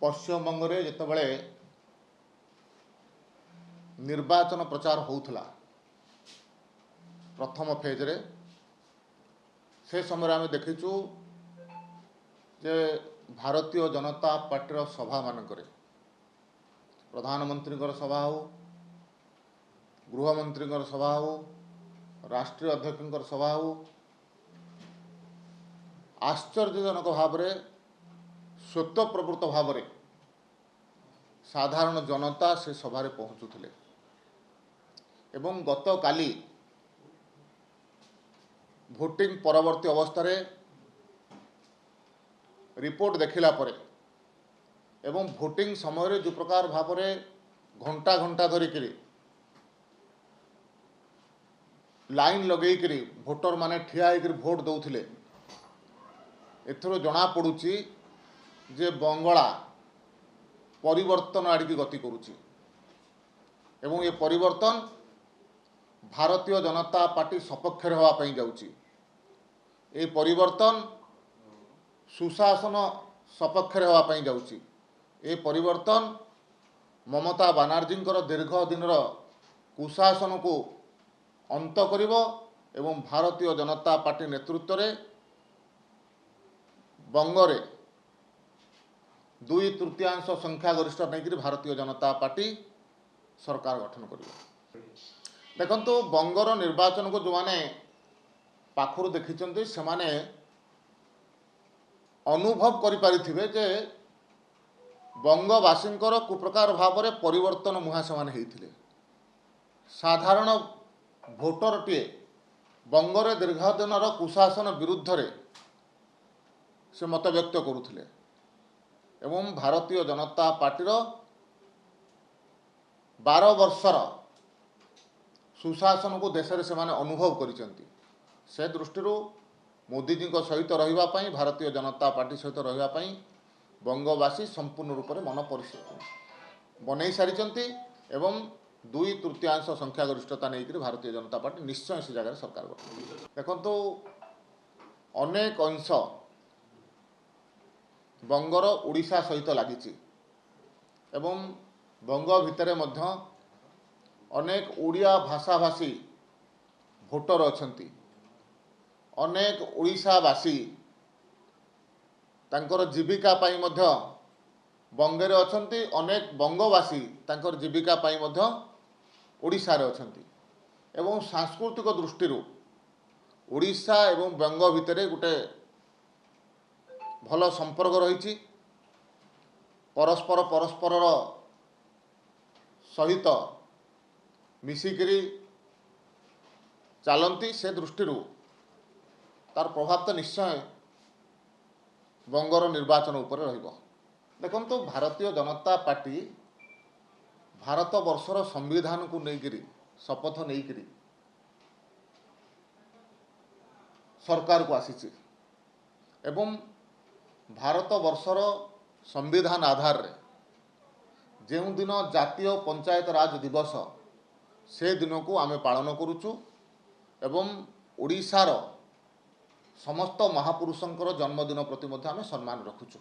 पश्चिमबंग रे जितेबाला निर्वाचन प्रचार होउथला प्रथम फेज रे से समय आम देखीचु जे भारतीय जनता पार्टी सभा मानक प्रधानमंत्री सभा हो, गृहमंत्री सभा हो, राष्ट्रीय अध्यक्ष सभा हो, आश्चर्यजनक भाव में स्वतःप्रवृत्त भाव में साधारण जनता से सभा पहुँचुले एवं गत काली भोटिंग परवर्ती अवस्था रिपोर्ट देखिला परे एवं भोटिंग समय जो प्रकार भाव में घंटा घंटा धरिक लाइन लगेकरी भोटर माने ठिया होकर भोट दौथिले एथरो जना पड़ुची जे बंगला परिवर्तन आड़िकी गति करुची एवं ये परिवर्तन भारतीय जनता पार्टी सपक्ष होगापाई जाउची। ये परिवर्तन सुशासन सपक्ष होगापाई जाउची। ये परिवर्तन ममता बानार्जी दीर्घ दिन कुशासन को अंत करिवो एवं भारतीय जनता पार्टी नेतृत्व में बंगरे 2/3 संख्यागरिष्ठ नहीं भारतीय जनता पार्टी सरकार गठन कर। देखो बंगर निर्वाचन को जो मैंने पाखर देखी से माने अनुभव करें जे बंगवासी कुप्रकार भाव में परिवर्तन मुहा से साधारण भोटर टे बंगरे दीर्घ दिन कुशासन विरुद्ध रे से मत व्यक्त करुले एवं भारतीय जनता पार्टीर 12 वर्षर सुशासन को देश से माने अनुभव करिसेंती। से दृष्टि मोदीजी सहित रही भारतीय जनता पार्टी सहित रही बंगवासी संपूर्ण रूप में मन बन सारी एवं 2/3 संख्यागरिष्ठता नहीं भारतीय जनता पार्टी निश्चय से जगह सरकार गठन। देखो अनेक अंश बंगर ओडिशा सहित लगी एवं बंग भितर मध्य अनेक ओडिया भाषाभाषी भोटर अछंती। अनेक ओडिशावासी तांकर जीविका पाई मध्य बंगेरे अछंती। अनेक बंगवासी तांकर जीविका पाई मध्य ओडिशा रे अछंती एवं सांस्कृतिक दृष्टि ओडिशा एवं बंग भितर गोटे भल संपर्क रही परस्पर परस्पर सहित मिसिकरी चलती। से दृष्टि तार प्रभाव तो निश्चय बंगर निर्वाचन उपर रहिबो। देखो भारतीय जनता पार्टी भारत वर्षर संविधान को लेकर शपथ नहीं सरकार को आसी एवं भारत वर्षर संविधान आधार रे जो दिन जातीय पंचायत राज दिवस से दिन को आमे पालन करुचु एवं ओडिशार समस्त महापुरुषंकर जन्मदिन प्रति आमे सम्मान रखुचु।